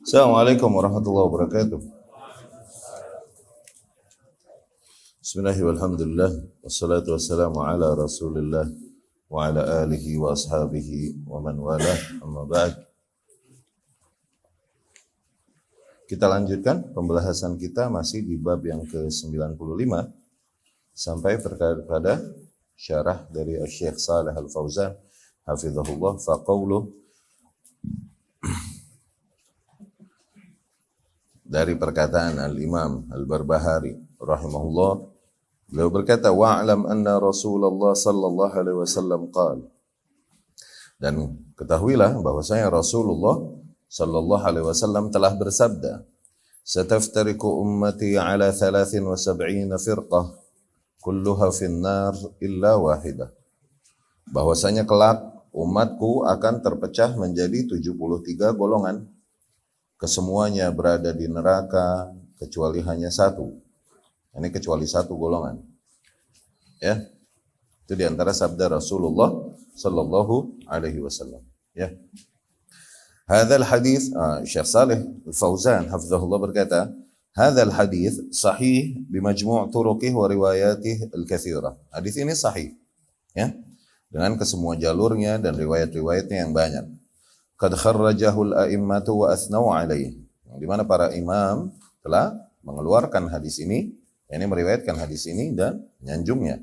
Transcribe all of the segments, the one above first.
Assalamualaikum warahmatullahi wabarakatuh. Bismillahirrahmanirrahim. Wassalatu wassalamu ala Rasulillah wa ala alihi wa ashabihi wa man walah. Amma ba'd. Kita lanjutkan pembahasan kita masih di bab yang ke-95 sampai pada syarah dari Syekh Shalih Al-Fauzan hafizahullah faqauluh, dari perkataan Al-Imam Al-Barbahari rahimahullah, beliau berkata, wa'lam anna Rasulullah sallallahu alaihi wasallam qala, dan ketahuilah bahwasanya Rasulullah sallallahu alaihi wasallam telah bersabda, sataftariku ummati ala 73 firqah kulluha finnar illa wahidah, bahwasanya kelak umatku akan terpecah menjadi 73 golongan, kesemuanya berada di neraka kecuali hanya satu. Ini kecuali satu golongan. Ya. Itu di antara sabda Rasulullah sallallahu alaihi wasallam. Ya. Hadzal hadis, Syekh Shalih Al-Fauzan hafizahullah berkata, hadzal hadis sahih bimajmu' turuqih wa riwayatih al-katsirah. Hadis ini sahih, ya. Dengan kesemua jalurnya dan riwayat-riwayatnya yang banyak. Qad kharrajahul a'immatu wa athnau alaih, di mana para imam telah mengeluarkan hadis ini, meriwayatkan hadis ini dan menyanjungnya.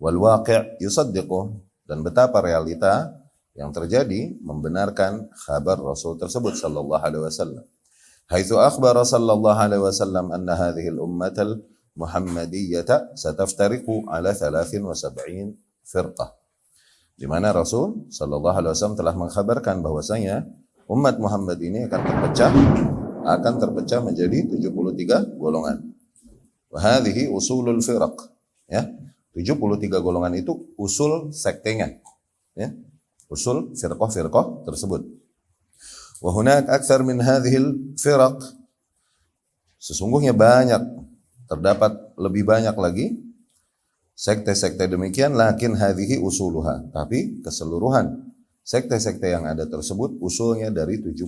Wal waqi' yusaddiquh, dan betapa realita yang terjadi membenarkan kabar Rasul tersebut sallallahu alaihi wasallam. Haitsu akhbara sallallahu alaihi wasallam anna hadhihi al-ummatal muhammadiyyata sataftariqu ala 73 firqah. Di mana Rasul sallallahu alaihi wasallam telah mengkhabarkan bahwasanya umat Muhammad ini akan terpecah menjadi 73 golongan. Wa hadhihi usulul firaq, ya. 73 golongan itu usul sektenya, ya. Usul firqah tersebut. Wa hunak aktsar min hadhil firaq, sesungguhnya terdapat lebih banyak lagi sekte-sekte demikian, lakin hadhihi usuluha, tapi keseluruhan sekte-sekte yang ada tersebut usulnya dari 73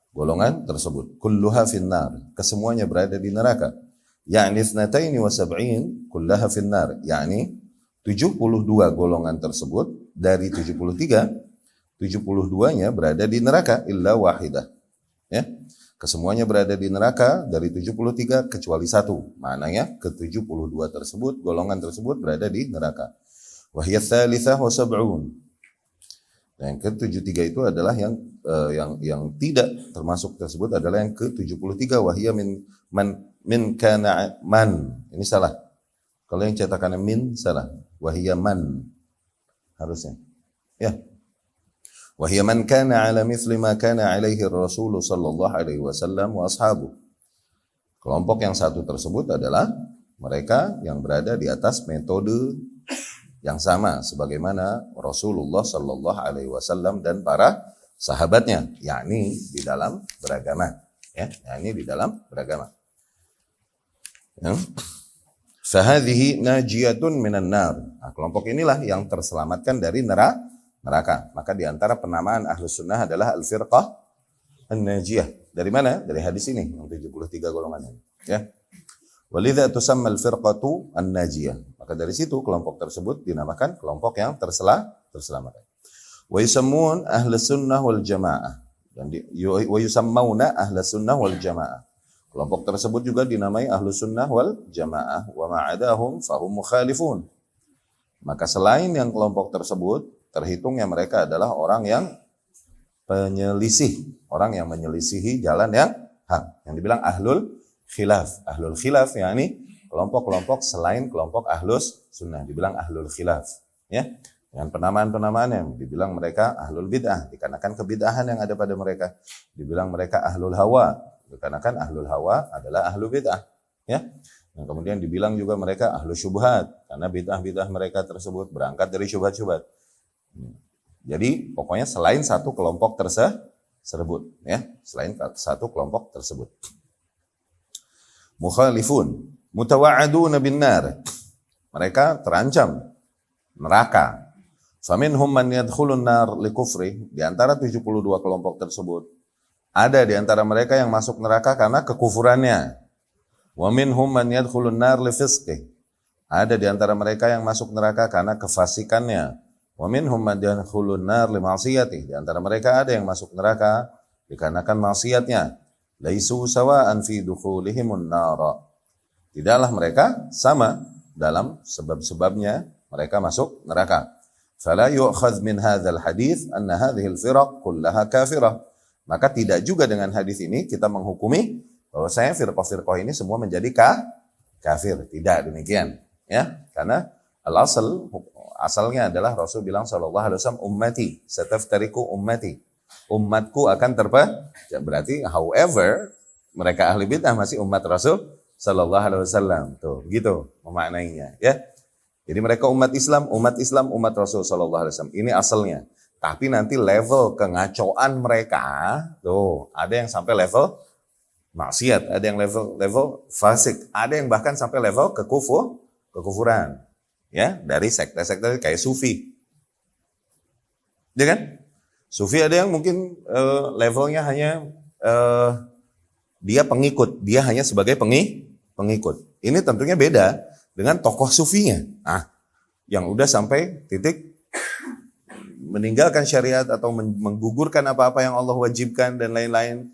golongan tersebut. Kulluha finnar, kesemuanya berada di neraka. Ya'ni 72 kullaha finnar, yakni 72 golongan tersebut dari 73, 72-nya berada di neraka illa wahidah. Ya. Kesemuanya berada di neraka dari 73 kecuali satu. Maknanya ke-72 tersebut, golongan tersebut berada di neraka. Wa hiya tsalitsah wa sab'un. Dan ke-73 itu adalah yang tidak termasuk tersebut adalah yang ke-73, wa hiya min kana man. Ini salah. Kalau yang cetakannya min salah. Wa hiya man harusnya. Ya. Wahia man kana ala mithli ma kana alaihi Rasul sallallahu alaihi wasallam wa ashabu. Kelompok yang satu tersebut adalah mereka yang berada di atas metode yang sama sebagaimana Rasulullah sallallahu alaihi wasallam dan para sahabatnya, yakni di dalam beragama, ya, yakni di dalam beragama. Ya. Fahadhihi najiyatun minan nar. Nah, kelompok inilah yang terselamatkan dari neraka. Maka di antara penamaan Ahlus Sunnah adalah Al-Firqah An-Najiyah. Dari mana? Dari hadis ini, yang 73 golongan ini. Ya. Walidha tusamma al-firqatu an-najiyah. Maka dari situ kelompok tersebut dinamakan kelompok yang terselamatkan. Wa yusammun Ahlus Sunnah wal Jamaah. Dan wa yusammuna Ahlus Sunnah wal Jamaah. Kelompok tersebut juga dinamai Ahlus Sunnah wal Jamaah. Wa ma'adahum fahum mukhalifun. Maka selain yang kelompok tersebut, terhitungnya mereka adalah orang yang penyelisih, orang yang menyelisihi jalan yang hak, yang dibilang ahlul khilaf. Ahlul khilaf yakni kelompok-kelompok selain kelompok Ahlus Sunnah, dibilang ahlul khilaf, ya. Dengan penamaan-penamaan yang dibilang mereka ahlul bid'ah dikarenakan kebid'ahan yang ada pada mereka. Dibilang mereka ahlul hawa dikarenakan ahlul hawa adalah ahlul bid'ah, ya. Dan kemudian dibilang juga mereka ahlu syubhat karena bid'ah-bid'ah mereka tersebut berangkat dari syubhat-syubhat. Jadi pokoknya selain satu kelompok tersebut, ya, selain satu kelompok tersebut. Mukhalifun, mutawa'aduna bin nar. Mereka terancam neraka. Faminhum man yadkhulun nar li kufri, di antara 72 kelompok tersebut Ada di antara mereka yang masuk neraka karena kekufurannya. Wa minhum man yadkhulun nar li fisqih. Ada di antara mereka yang masuk neraka karena kefasikannya. Wa minhum man yadkhulun nar li ma'siyatih. Di antara mereka ada yang masuk neraka dikarenakan maksiatnya. Laisu sawa'an fi dukhulihimun nar. Tidaklah mereka sama dalam sebab-sebabnya mereka masuk neraka. Fala yu'khadz min hadzal hadits anna hadhil firaq kullaha kafirah. Maka tidak juga dengan hadis ini kita menghukumi bahwa saya firqah-firqah ini semua menjadi kafir. Tidak demikian, ya. Karena asalnya adalah Rasul bilang sallallahu alaihi wasallam ummati sataftariqu ummati. Umatku akan ya berarti however mereka ahli bidah masih umat Rasul sallallahu alaihi wasallam. Tuh, begitu memaknainya, ya. Jadi mereka umat Islam, umat Rasul sallallahu alaihi wasallam. Ini asalnya. Tapi nanti level kengacoan mereka, tuh, ada yang sampai level maksiat, ada yang level fasik, ada yang bahkan sampai level kekufuran. Ya, dari sekte-sekte kayak Sufi. Ya kan? Sufi ada yang mungkin levelnya hanya dia pengikut, dia hanya sebagai pengikut. Ini tentunya beda dengan tokoh sufinya, yang udah sampai titik meninggalkan syariat atau menggugurkan apa-apa yang Allah wajibkan dan lain-lain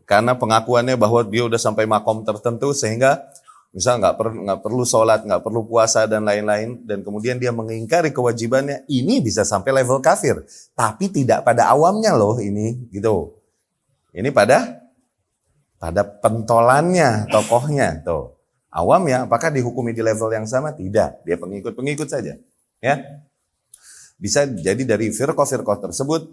karena pengakuannya bahwa dia udah sampai makom tertentu sehingga misal nggak perlu sholat, nggak perlu puasa dan lain-lain, dan kemudian dia mengingkari kewajibannya. Ini bisa sampai level kafir, tapi tidak pada awamnya loh ini, gitu. Ini pada pentolannya, tokohnya, tuh. Awam ya, apakah dihukumi di level yang sama? Tidak, dia pengikut saja. Ya, bisa jadi dari firqah-firqah tersebut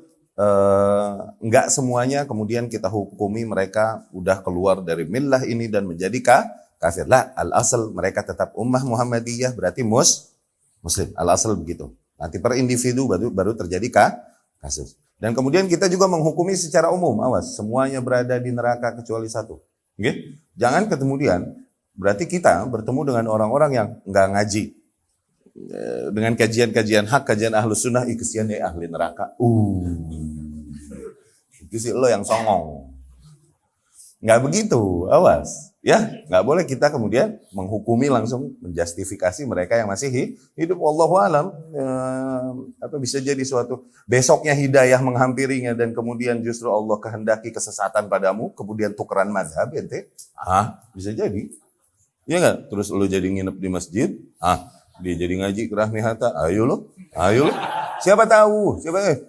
enggak semuanya kemudian kita hukumi mereka udah keluar dari millah ini dan menjadi kafir. Lah, al-asal mereka tetap ummah Muhammadiyah berarti muslim. Al-asal begitu. Nanti per individu baru terjadi kasus. Dan kemudian kita juga menghukumi secara umum, awas, semuanya berada di neraka kecuali satu. Okay? Jangan kemudian berarti kita bertemu dengan orang-orang yang enggak ngaji. Dengan kajian-kajian hak, kajian ahlus sunnah, kesian ya ahli neraka. Itu sih lo yang songong. Nggak begitu, awas. Ya, nggak boleh kita kemudian menghukumi langsung, menjustifikasi mereka yang masih hidup. Wallahu alam, bisa jadi suatu besoknya hidayah menghampirinya dan kemudian justru Allah kehendaki kesesatan padamu, kemudian tukeran mazhab, ente, bisa jadi. Iya nggak? Terus lo jadi nginep di masjid, dia jadi ngaji ke Rahmi Hatta, ayo lo. Siapa tahu,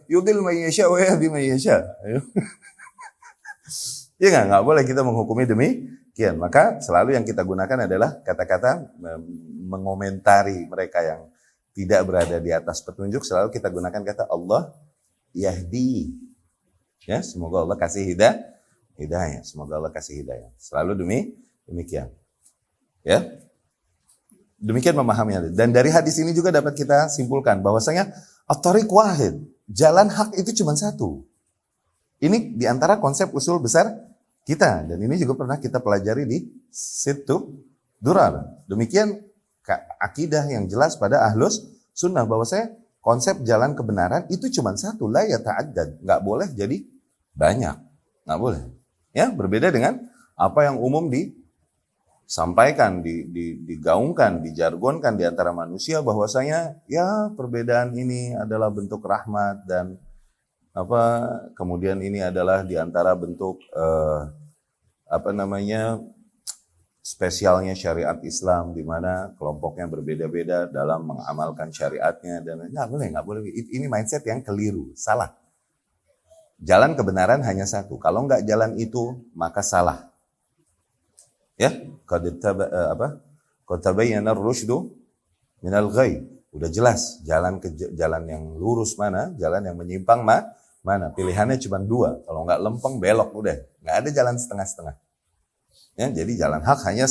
yudil mayyasha wa yahdi mayyasha. Ayo. Ya nggak boleh kita menghukumi demikian. Maka selalu yang kita gunakan adalah kata-kata mengomentari mereka yang tidak berada di atas petunjuk. Selalu kita gunakan kata Allah yahdi. Ya, semoga Allah kasih hidayah. Semoga Allah kasih hidayah. Selalu demikian. Ya, demikian memahaminya. Dan dari hadis ini juga dapat kita simpulkan bahwasanya at-thariq wahid, jalan hak itu cuma satu. Ini diantara konsep usul besar kita, dan ini juga pernah kita pelajari di situ Durar. Demikian akidah yang jelas pada ahlus sunnah bahwasanya konsep jalan kebenaran itu cuma satu, la yata'addad, nggak boleh jadi banyak, nggak boleh. Ya, berbeda dengan apa yang umum disampaikan, digaungkan, dijargonkan di antara manusia bahwasanya ya perbedaan ini adalah bentuk rahmat dan kemudian ini adalah di antara bentuk spesialnya syariat Islam di mana kelompoknya berbeda-beda dalam mengamalkan syariatnya dan nggak boleh. Ini mindset yang keliru, salah. Jalan kebenaran hanya satu. Kalau nggak jalan itu maka salah. Ya, qad tabayyana ar-rusydu minal ghayy. Udah jelas jalan yang lurus mana, jalan yang menyimpang mana. Pilihannya cuma dua. Kalau nggak lempeng belok udah. Nggak ada jalan setengah-setengah. Ya, jadi jalan hak hanya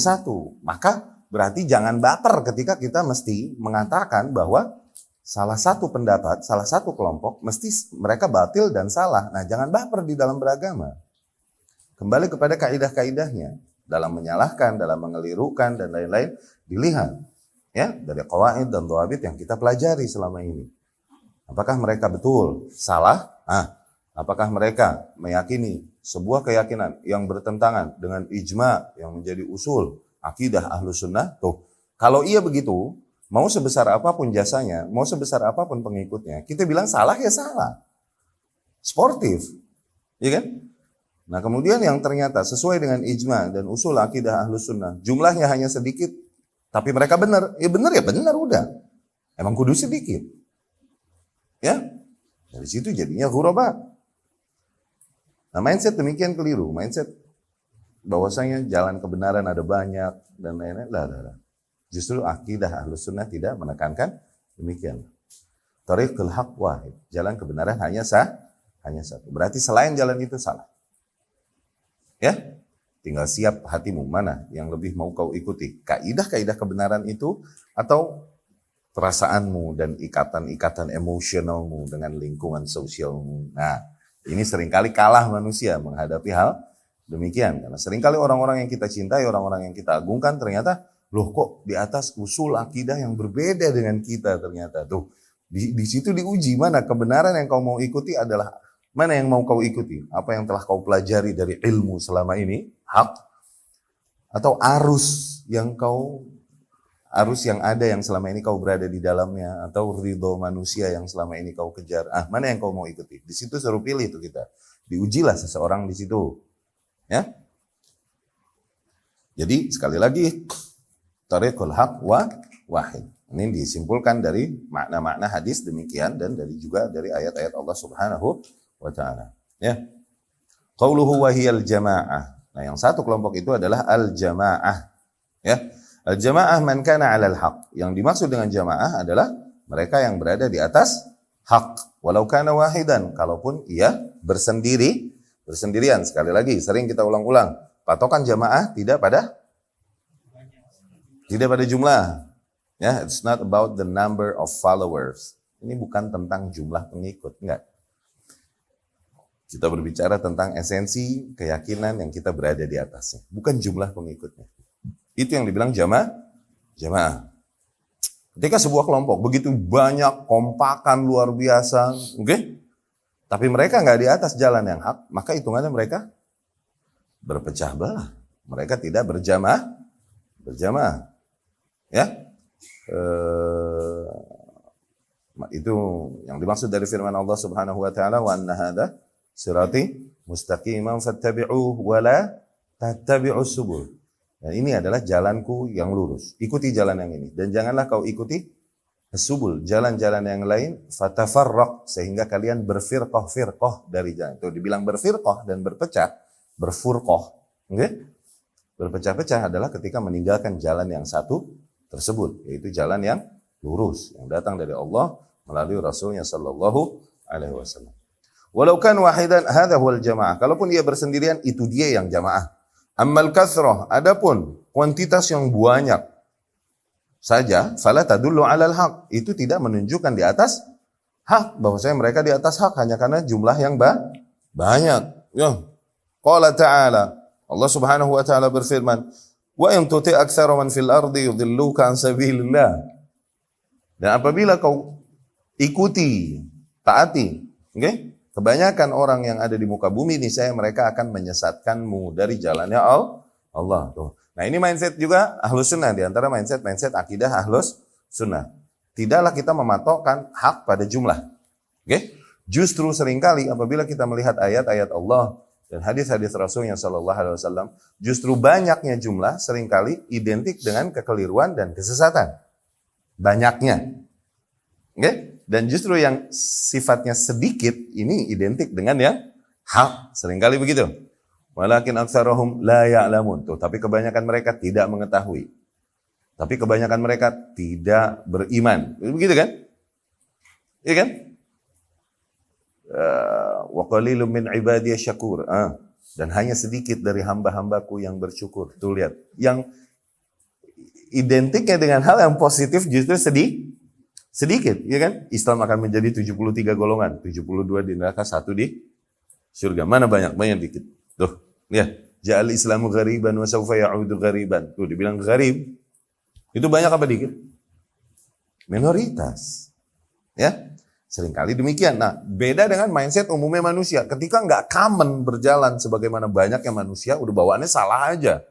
satu. Maka berarti jangan baper ketika kita mesti mengatakan bahwa salah satu pendapat, salah satu kelompok mesti mereka batil dan salah. Nah, jangan baper di dalam beragama. Kembali kepada kaidah-kaidahnya. Dalam menyalahkan, dalam mengelirukan dan lain-lain dilihat ya dari qawaid dan dhawabit yang kita pelajari selama ini. Apakah mereka betul salah? Apakah mereka meyakini sebuah keyakinan yang bertentangan dengan ijma yang menjadi usul akidah Ahlus Sunnah? Tuh, kalau iya begitu, mau sebesar apapun jasanya, mau sebesar apapun pengikutnya, kita bilang salah ya salah. Sportif, ya kan? Nah kemudian yang ternyata sesuai dengan ijma dan usul akidah Ahlus Sunnah, jumlahnya hanya sedikit, tapi mereka benar, ya benar udah. Emang kudu sedikit. Ya, dari situ jadinya ghuraba. Nah mindset demikian keliru, mindset bahwasanya jalan kebenaran ada banyak dan lain-lain. Lah. Justru akidah Ahlus Sunnah tidak menekankan demikian. Thariqul haq wahid, jalan kebenaran hanya satu. Berarti selain jalan itu salah. Ya, tinggal siap hatimu mana yang lebih mau kau ikuti, kaidah-kaidah kebenaran itu atau perasaanmu dan ikatan-ikatan emosionalmu dengan lingkungan sosialmu. Nah, ini seringkali kalah manusia menghadapi hal demikian. Karena seringkali orang-orang yang kita cintai, orang-orang yang kita agungkan ternyata, loh kok di atas usul akidah yang berbeda dengan kita ternyata. Tuh, di situ diuji mana kebenaran yang kau mau ikuti adalah mana yang mau kau ikuti. Apa yang telah kau pelajari dari ilmu selama ini, hak, atau arus yang ada yang selama ini kau berada di dalamnya, atau ridho manusia yang selama ini kau kejar. Mana yang kau mau ikuti? Di situ suruh pilih itu kita. Diujilah seseorang di situ. Ya. Jadi sekali lagi, thariqul haq wahid. Ini disimpulkan dari makna-makna hadis demikian dan juga dari ayat-ayat Allah Subhanahu wa taala. Ya. Qauluhu wa hiyal jamaah. Nah, yang satu kelompok itu adalah al-jamaah. Ya. Al-jamaah man kana 'alal haq. Yang dimaksud dengan jamaah adalah mereka yang berada di atas hak. Walau kana wahidan, kalaupun ia bersendirian. Sekali lagi, sering kita ulang-ulang. Patokan jamaah tidak pada jumlah. Ya, it's not about the number of followers. Ini bukan tentang jumlah pengikut, enggak. Kita berbicara tentang esensi keyakinan yang kita berada di atasnya, bukan jumlah pengikutnya. Itu yang dibilang jamaah. Ketika sebuah kelompok begitu banyak, kompakan luar biasa, oke? Tapi mereka nggak di atas jalan yang hak, maka hitungannya mereka berpecah belah. Mereka tidak berjamaah. Ya, itu yang dimaksud dari firman Allah Subhanahu wa taala, wa anna hadza sirati mustaqiman fattabi'uhu wa la tattabi'us subul. Dan ini adalah jalanku yang lurus. Ikuti jalan yang ini. Dan janganlah kau ikuti subul, jalan-jalan yang lain, fatafarraq, sehingga kalian berfirqah dari jalan. Itu dibilang berfirqah dan berpecah, berfurqah. Okay? Berpecah-pecah adalah ketika meninggalkan jalan yang satu tersebut, yaitu jalan yang lurus, yang datang dari Allah melalui Rasulnya Sallallahu Alaihi Wasallam. Walau kan wahidan, hadha huwal jamaah. Kalaupun dia bersendirian, itu dia yang jamaah. Ammal kasrah, adapun kuantitas yang banyak saja, fala tadullu 'alal haq, itu tidak menunjukkan di atas hak, bahwasanya mereka di atas hak hanya karena jumlah yang banyak. Ya. Qala ta'ala, Allah Subhanahu wa taala berfirman, wa in tuti' aktsara man fil ardi yudilluka an sabilillah. Dan apabila kau ikuti, taati, okay? Kebanyakan orang yang ada di muka bumi ini, mereka akan menyesatkanmu dari jalannya Allah. Tuh. Nah ini mindset juga Ahlus Sunnah, di antara mindset akidah Ahlus Sunnah. Tidaklah kita mematokkan hak pada jumlah. Okay? Justru seringkali apabila kita melihat ayat-ayat Allah dan hadis-hadis Rasulnya Sallallahu Alaihi Wasallam, justru banyaknya jumlah seringkali identik dengan kekeliruan dan kesesatan. Banyaknya. Okay? Dan justru yang sifatnya sedikit ini identik dengan yang hak. Seringkali begitu. Walakin aktsarahum la ya'lamun. Tuh, tapi kebanyakan mereka tidak mengetahui. Tapi kebanyakan mereka tidak beriman. Begitu kan? Iya kan? Wa qalilun min ibadiyasy syakur. Dan hanya sedikit dari hamba-hambaku yang bersyukur. Tuh lihat. Yang identiknya dengan hal yang positif justru sedikit, ya kan? Islam akan menjadi 73 golongan, 72 di neraka, 1 di surga. Mana banyak? Banyak dikit. Tuh, lihat. Ja'al Islamu ghariban wa sawfa ya'udu ghariban. Tuh, dibilang gharib. Itu banyak apa dikit? Minoritas. Ya. Seringkali demikian. Nah, beda dengan mindset umumnya manusia. Ketika nggak common berjalan sebagaimana banyaknya manusia, udah bawaannya salah aja.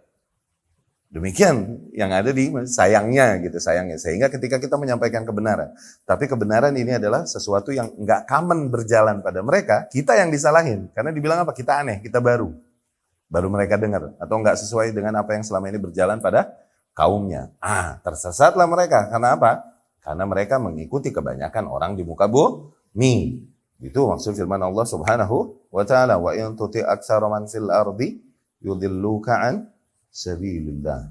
Demikian yang ada di sayangnya gitu, sayangnya. Sehingga ketika kita menyampaikan kebenaran, tapi kebenaran ini adalah sesuatu yang nggak common berjalan pada mereka, kita yang disalahin. Karena dibilang apa? Kita aneh, kita baru mereka dengar atau nggak sesuai dengan apa yang selama ini berjalan pada kaumnya. Tersesatlah mereka. Karena apa? Karena mereka mengikuti kebanyakan orang di muka bumi. Itu maksud firman Allah Subhanahu wa taala, wa in tuti aktsara man fil ardi yudilluka an sabilillah.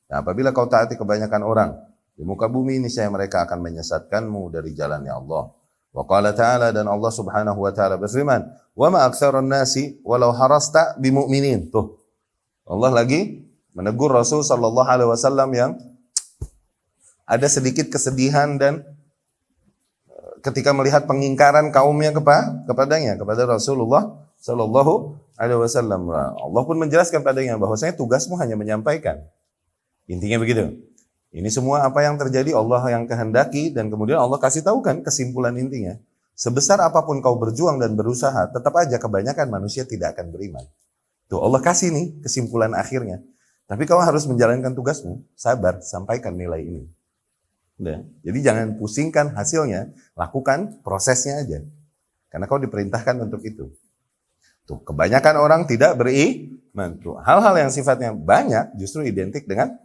Nah, apabila kau taati kebanyakan orang di muka bumi, niscaya mereka akan menyesatkanmu dari jalannya Allah. Wa qala ta'ala, dan Allah Subhanahu wa taala berfirman, "Wa ma aktsarun nasi walau harasta bimu'minin." Tuh. Allah lagi menegur Rasul sallallahu alaihi wasallam yang ada sedikit kesedihan dan ketika melihat pengingkaran kaumnya kepadanya, kepada Rasulullah sallallahu alaihi wasallam. Allah pun menjelaskan padanya bahwasanya tugasmu hanya menyampaikan. Intinya begitu. Ini semua apa yang terjadi Allah yang kehendaki, dan kemudian Allah kasih tahu kan kesimpulan intinya. Sebesar apapun kau berjuang dan berusaha, tetap aja kebanyakan manusia tidak akan beriman. Tuh Allah kasih nih kesimpulan akhirnya. Tapi kau harus menjalankan tugasmu, sabar, sampaikan nilai ini. Udah. Jadi jangan pusingkan hasilnya, lakukan prosesnya aja. Karena kau diperintahkan untuk itu. Tuh, kebanyakan orang tidak beriman. Tuh, hal-hal yang sifatnya banyak justru identik dengan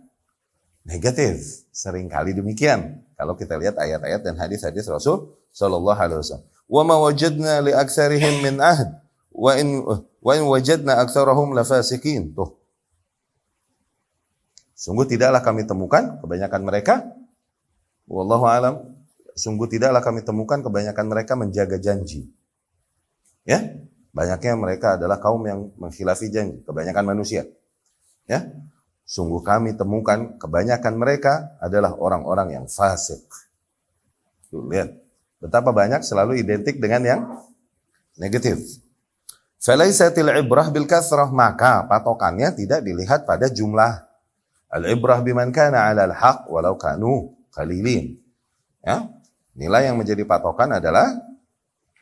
negatif. Seringkali demikian. Kalau kita lihat ayat-ayat dan hadis-hadis Rasul sallallahu alaihi wasallam. Wa ma wajadna li aktsarihim min ahd wa in wajadna aktsarahum lafasikin. Tuh. Sungguh tidaklah kami temukan kebanyakan mereka, wallahu alam, sungguh tidaklah kami temukan kebanyakan mereka menjaga janji. Ya? Banyaknya mereka adalah kaum yang mengkhilafi janji, kebanyakan manusia. Ya? Sungguh kami temukan kebanyakan mereka adalah orang-orang yang fasik. Tuh, lihat. Betapa banyak selalu identik dengan yang negatif. Falaisatil ibrah bil kasrah, maka patokannya tidak dilihat pada jumlah. Al-ibrah biman kana 'alal haq walau kanu qalilin. Ya? Nilai yang menjadi patokan adalah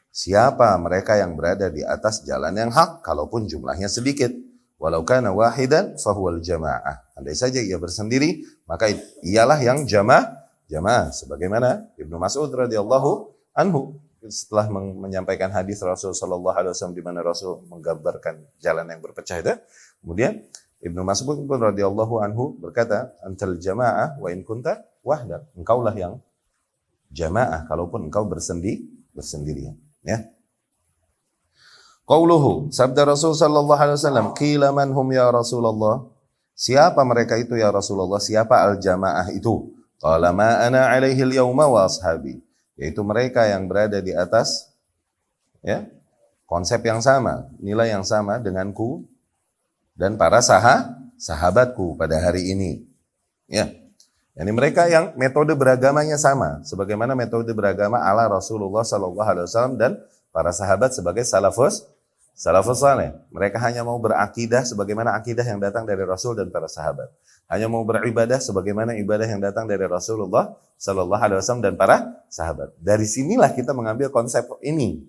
siapa mereka yang berada di atas jalan yang hak, kalaupun jumlahnya sedikit. Walau kana wahidan fahuwal jamaah. Andai saja ia bersendiri, maka ialah yang jamaah. Sebagaimana Ibnu Mas'ud radhiyallahu anhu setelah menyampaikan hadis Rasul sallallahu alaihi wasallam di mana Rasul menggambarkan jalan yang berpecah itu, kemudian Ibnu Mas'ud pun radhiyallahu anhu berkata, "Antal jamaah wa in kunta wahdak." Engkaulah yang jamaah kalaupun engkau bersendirian, ya. Qauluhu, sabda Rasul sallallahu alaihi wasallam, qila man hum ya Rasulullah? Siapa mereka itu ya Rasulullah? Siapa al-jamaah itu? Qala ma ana alaihi al-yawma wa ashabi. Yaitu mereka yang berada di atas, ya, konsep yang sama, nilai yang sama denganku dan para sahabatku pada hari ini. Ya. Yani mereka yang metode beragamanya sama, sebagaimana metode beragama ala Rasulullah sallallahu alaihi wasallam dan para sahabat sebagai salafus saleh. Mereka hanya mau berakidah sebagaimana akidah yang datang dari Rasul dan para sahabat. Hanya mau beribadah sebagaimana ibadah yang datang dari Rasulullah sallallahu alaihi wasallam dan para sahabat. Dari sinilah kita mengambil konsep ini.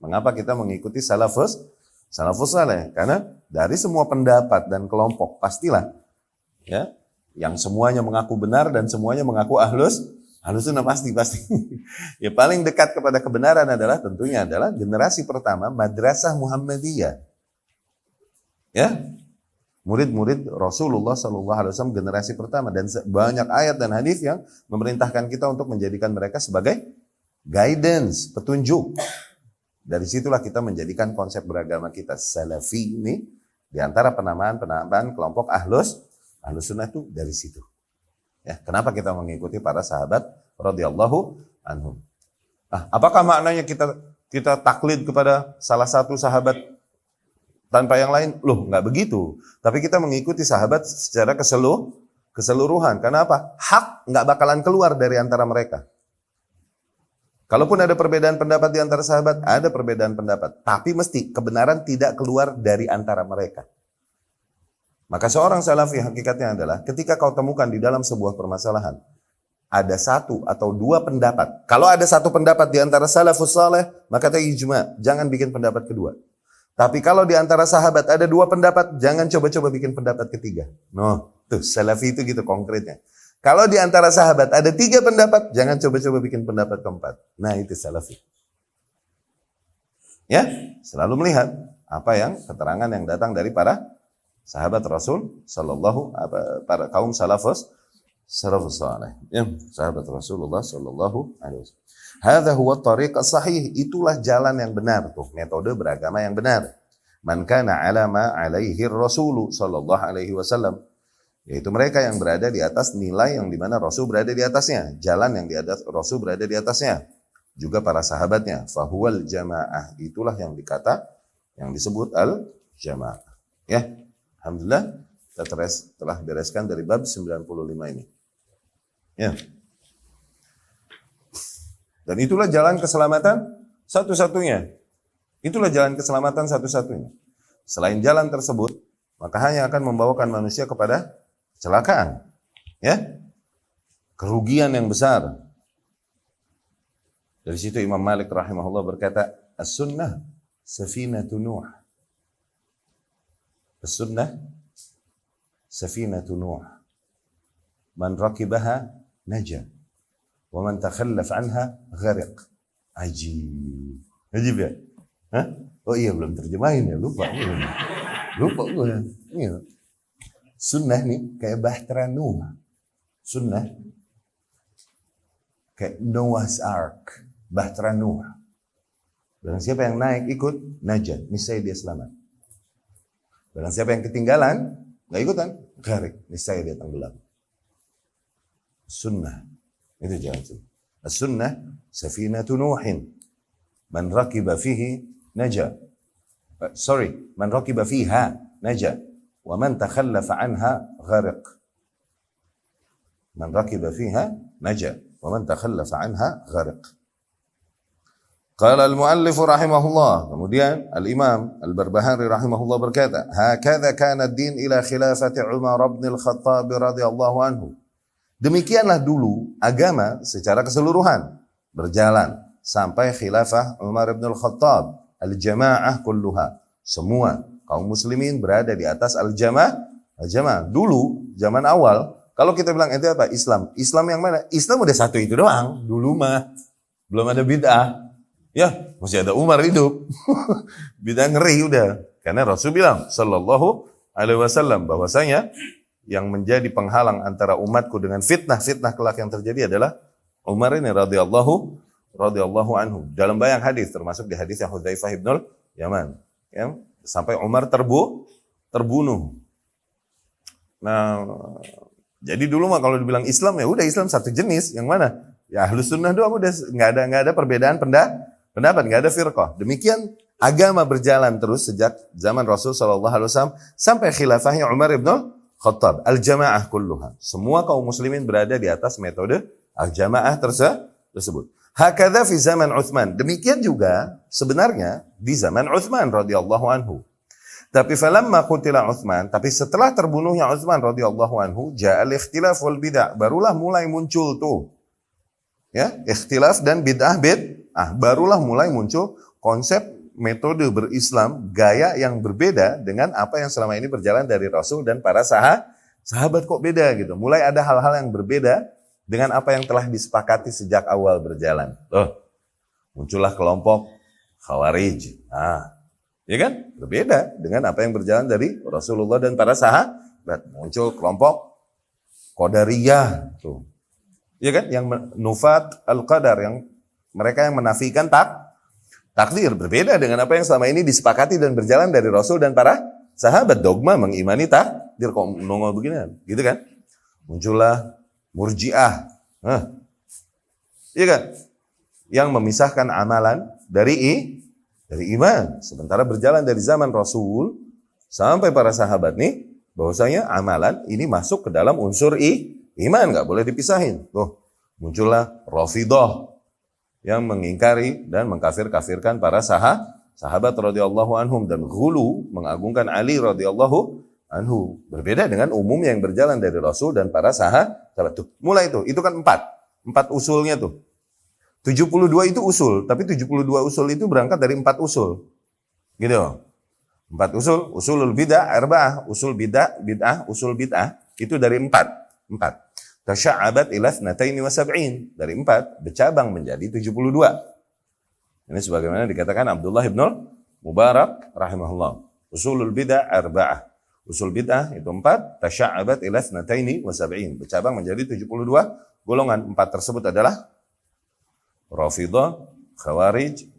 Mengapa kita mengikuti salafus saleh? Karena dari semua pendapat dan kelompok pastilah, ya, yang semuanya mengaku benar dan semuanya mengaku ahlus sunnah pasti. Ya, paling dekat kepada kebenaran adalah tentunya adalah generasi pertama Madrasah Muhammadiyah. Ya. Murid-murid Rasulullah sallallahu alaihi wasallam generasi pertama, dan banyak ayat dan hadis yang memerintahkan kita untuk menjadikan mereka sebagai guidance, petunjuk. Dari situlah kita menjadikan konsep beragama kita salafi ini di antara penamaan kelompok ahlus sunnah itu dari situ. Ya, kenapa kita mengikuti para sahabat radhiyallahu anhum? Apakah maknanya kita taklid kepada salah satu sahabat tanpa yang lain? Loh, enggak begitu. Tapi kita mengikuti sahabat secara keseluruhan. Karena apa? Hak enggak bakalan keluar dari antara mereka. Kalaupun ada perbedaan pendapat di antara sahabat, ada perbedaan pendapat. Tapi mesti kebenaran tidak keluar dari antara mereka. Maka seorang salafi hakikatnya adalah ketika kau temukan di dalam sebuah permasalahan ada satu atau dua pendapat. Kalau ada satu pendapat di antara salafus saleh, maka itu ijma, jangan bikin pendapat kedua. Tapi kalau di antara sahabat ada dua pendapat, jangan coba-coba bikin pendapat ketiga. No, tuh salafi itu gitu konkretnya. Kalau di antara sahabat ada tiga pendapat, jangan coba-coba bikin pendapat keempat. Nah, itu salafi. Ya, selalu melihat apa yang keterangan yang datang dari para sahabat Rasul sallallahu para kaum salafus saleh. Ya, sahabat Rasulullah sallallahu alaihi wasallam. Hadza huwa tariq as-sahih, itulah jalan yang benar tuh, metode beragama yang benar. Man kana ala ma alaihi Rasul sallallahu alaihi wasallam, yaitu mereka yang berada di atas nilai yang dimana Rasul berada di atasnya, jalan yang di atas Rasul berada di atasnya, juga para sahabatnya. Fahuwal jamaah, itulah yang disebut al jamaah. Ya, alhamdulillah kita telah bereskan dari bab 95 ini. Ya. Dan itulah jalan keselamatan satu-satunya. Itulah jalan keselamatan satu-satunya. Selain jalan tersebut, maka hanya akan membawakan manusia kepada kecelakaan. Ya? Kerugian yang besar. Dari situ Imam Malik rahimahullah berkata, as-sunnah safinatu Nuh. As-sunnah safinatu Nuh. Man rakibaha naja. Wa man takhallaf anha ghariq. Ajib. Ajib ya? Hah? Oh iya, belum terjemahin ya, lupa. Lupa gue. Iya. Sunnah nih kayak Bahtera Nuh. Sunnah kayak Noah's Ark. Bahtera Nuh. Barang siapa yang naik ikut, najat, niscaya dia selamat. Barang siapa yang ketinggalan, nggak ikutan, gharik, niscaya dia tenggelam. Sunnah. Itu jalan sunnah. As-sunnah safinatu Nuhin. Man rakiba fihi naja. Man rakiba fiha naja. Wa man takhallafa anha ghariq. Man rakiba fiha naja. Wa man takhallafa anha ghariq. Qala al-muallif rahimahullah. Kemudian al-Imam Al-Barbahari rahimahullah berkata, hakadha kana ad-din ila khilafati Umar bin Al-Khattab radhiyallahu anhu. Demikianlah dulu agama secara keseluruhan berjalan sampai khilafah Umar bin Al-Khattab, al-jamaah kulluha. Semua kaum muslimin berada di atas al-jamaah. Dulu zaman awal, kalau kita bilang itu apa? Islam. Islam yang mana? Islam udah satu itu doang. Dulu mah belum ada bid'ah. Ya, masih ada Umar hidup. Bid'ah ngeri udah. Karena Rasul bilang sallallahu alaihi wasallam bahwasanya yang menjadi penghalang antara umatku dengan fitnah-fitnah kelak yang terjadi adalah Umar ini radhiyallahu anhu. Dalam banyak hadis, termasuk di hadis yang Hudzaifah ibnul Yaman, ya, sampai Umar terbunuh. Nah, jadi dulu mah kalau dibilang Islam ya udah Islam satu jenis, yang mana? Ya Ahlus Sunnah doang, udah nggak ada perbedaan pendapat, nggak ada firqah. Demikian agama berjalan terus sejak zaman Rasul sallallahu alaihi wasallam sampai khilafahnya Umar ibnul Khattab, al-jamaah kulluha. Semua kaum muslimin berada di atas metode al-jamaah tersebut. Hakadha fi zaman Utsman. Demikian juga sebenarnya di zaman Utsman radhiyallahu anhu. Tapi falamma qutila Utsman, tapi setelah terbunuhnya Utsman radhiyallahu anhu, ja'al ikhtilaf wal bid'ah, barulah mulai muncul tuh. Ya, ikhtilaf dan bid'ah barulah mulai muncul konsep metode berislam, gaya yang berbeda dengan apa yang selama ini berjalan dari Rasul dan para sahabat kok beda gitu. Mulai ada hal-hal yang berbeda dengan apa yang telah disepakati sejak awal berjalan. Muncullah kelompok Khawarij. Ya kan? Berbeda dengan apa yang berjalan dari Rasulullah dan para sahabat. Muncul kelompok Qadariyah tuh. Ya kan? Yang nufat al-qadar, yang mereka yang menafikan takdir, berbeda dengan apa yang selama ini disepakati dan berjalan dari Rasul dan para sahabat. Dogma mengimani takdir, kok nongol beginian, gitu kan? Muncullah Murji'ah, iya kan? Yang memisahkan amalan dari iman. Sementara berjalan dari zaman Rasul sampai para sahabat nih, bahwasanya amalan ini masuk ke dalam unsur iman, nggak boleh dipisahin. Tuh, muncullah Rafidah yang mengingkari dan mengkafir-kafirkan para sahabat radhiyallahu anhum, dan ghulu mengagungkan Ali radhiyallahu anhu. Berbeda dengan umum yang berjalan dari Rasul dan para sahabat. Mulai itu kan 4. 4 usulnya tuh. 72 itu usul, tapi 72 usul itu berangkat dari 4 usul. Gitu. 4 usul, usulul bid'ah arba'ah, usul bid'ah, usul bid'ah itu dari 4. Tasya'abat ila 72 dari 4 bercabang menjadi 72. Ini sebagaimana dikatakan Abdullah ibn Mubarak rahimahullah. Usulul bid'ah arba'ah. Usul bid'ah itu 4, tasya'abat ila 72 bercabang menjadi 72. Golongan 4 tersebut adalah Rafidhah, Khawarij,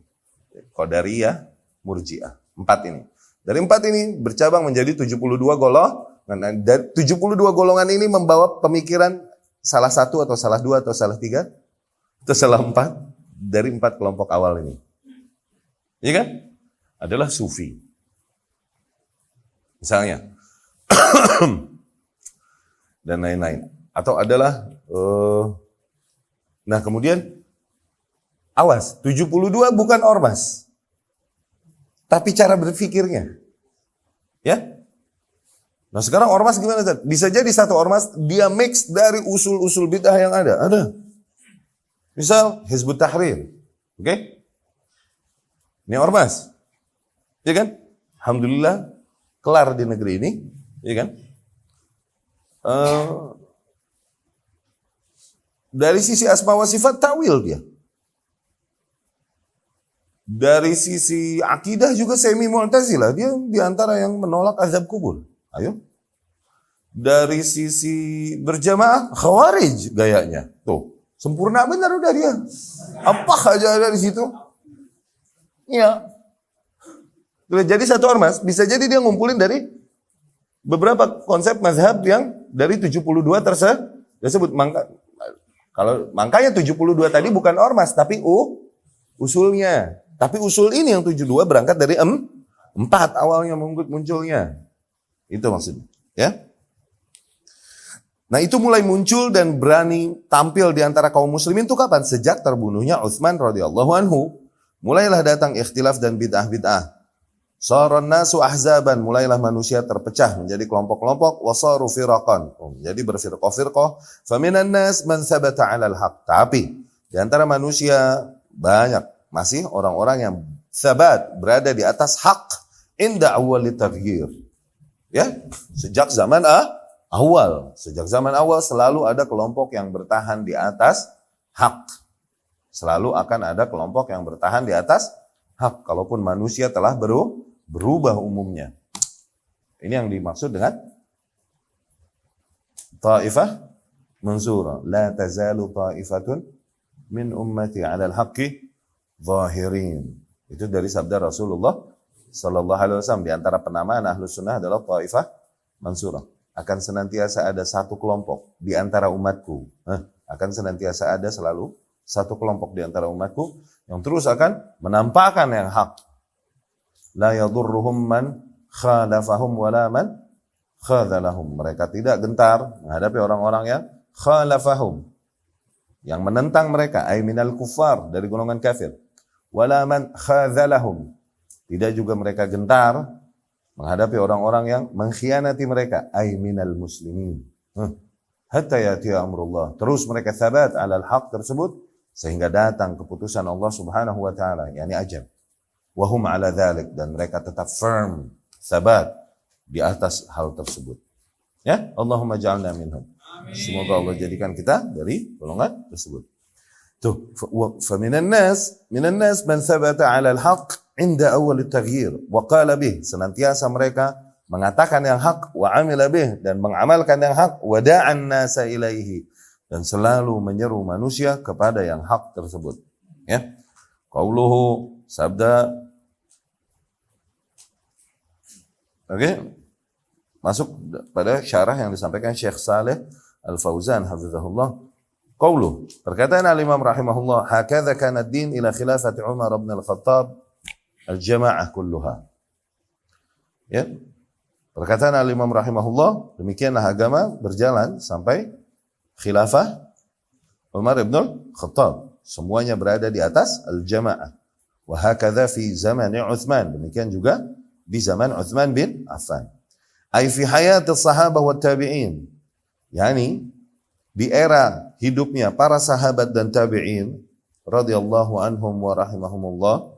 Qadariyah, Murji'ah. 4 ini. Dari 4 ini bercabang menjadi 72 golongan. Dari 72 golongan ini membawa pemikiran salah satu atau salah 2 atau salah 3 atau salah 4 dari 4 kelompok awal ini. Iya kan? Adalah sufi. Misalnya. Dan lain-lain. Atau adalah nah kemudian awas, 72 bukan ormas. Tapi cara berpikirnya. Ya. Nah sekarang ormas gimana? Bisa jadi satu ormas dia mix dari usul-usul bid'ah yang ada. Ada. Misal Hizbut Tahrir. Oke? Ini ormas. Ya kan? Alhamdulillah kelar di negeri ini. Ya kan? Dari sisi asma wa sifat takwil dia. Dari sisi akidah juga semi Mu'tazilah, dia diantara yang menolak azab kubur. Ayo. Dari sisi berjamaah Khawarij gayanya. Tuh, sempurna benar udah dia. Apa aja ada di situ? Iya. Jadi satu ormas bisa jadi dia ngumpulin dari beberapa konsep mazhab yang dari 72 tersebut. Makanya 72 tadi bukan ormas tapi usulnya. Tapi usul ini yang 72 berangkat dari 4 awalnya munculnya. Itu maksudnya. Ya. Nah itu mulai muncul dan berani tampil di antara kaum muslimin itu kapan? Sejak terbunuhnya Utsman radhiyallahu anhu. Mulailah datang ikhtilaf dan bid'ah-bid'ah. Saran nasu ahzaban, mulailah manusia terpecah menjadi kelompok-kelompok. Wasaru firaqan, jadi berfirqah-firqah. Faminan nas man thabata 'alal haq. Tapi di antara manusia banyak masih orang-orang yang sabat berada di atas hak inda awal taghyir. Ya, sejak zaman awal selalu ada kelompok yang bertahan di atas hak. Selalu akan ada kelompok yang bertahan di atas hak kalaupun manusia telah berubah umumnya. Ini yang dimaksud dengan ta'ifah mansura. La tazalu ta'ifatun min ummati 'alal haqqi zahirin. Itu dari sabda Rasulullah sallallahu alaihi wasallam. Di antara penamaan Ahlus Sunnah adalah taifah mansurah. Akan senantiasa ada satu kelompok di antara umatku. Akan senantiasa ada selalu satu kelompok di antara umatku yang terus akan menampakkan yang hak. La yadurruhum man khalafahum wala man khadhalahum. Mereka tidak gentar menghadapi orang-orang yang khalafahum, yang menentang mereka, ay minal kuffar, dari golongan kafir. Wala man khadhalahum, tidak juga mereka gentar menghadapi orang-orang yang mengkhianati mereka, ay minal muslimin. Hatta yati amrullah, terus mereka sabat alal haq tersebut sehingga datang keputusan Allah Subhanahu wa taala, yakni ajal. Wa hum ala dzalik, dan mereka tetap firm, sabat di atas hal tersebut. Ya, Allahumma ja'alna minhum. Amin. Semoga Allah jadikan kita dari golongan tersebut. Tuh, fa minan nas man thabata 'ala al-haq 'inda awal at-taghyir wa qala bih, senantiasa mereka mengatakan yang hak, wa 'amila bih, dan mengamalkan yang hak, wa da'an nasa ilaihi, dan selalu menyeru manusia kepada yang hak tersebut. Ya. Qauluhu, sabda. Oke. Masuk pada syarah yang disampaikan Syekh Saleh Al-Fauzan hafizahullah. Qauluh, perkataan al-Imam rahimahullah, hakadha kana ad-din ila khilafati Umar ibn al-Khattab al-jama'ah kulluha. Ya. Perkataan al-Imam rahimahullah, demikianlah agama berjalan sampai khilafah Umar ibn al-Khattab. Semuanya berada di atas al-jama'ah. Wa hakadha fi zaman Utsman, demikian juga di zaman Utsman bin Affan. Ai fi hayat as-sahabah wa tabi'in. Yani di era hidupnya para sahabat dan tabi'in radhiyallahu anhum wa rahimahumullah,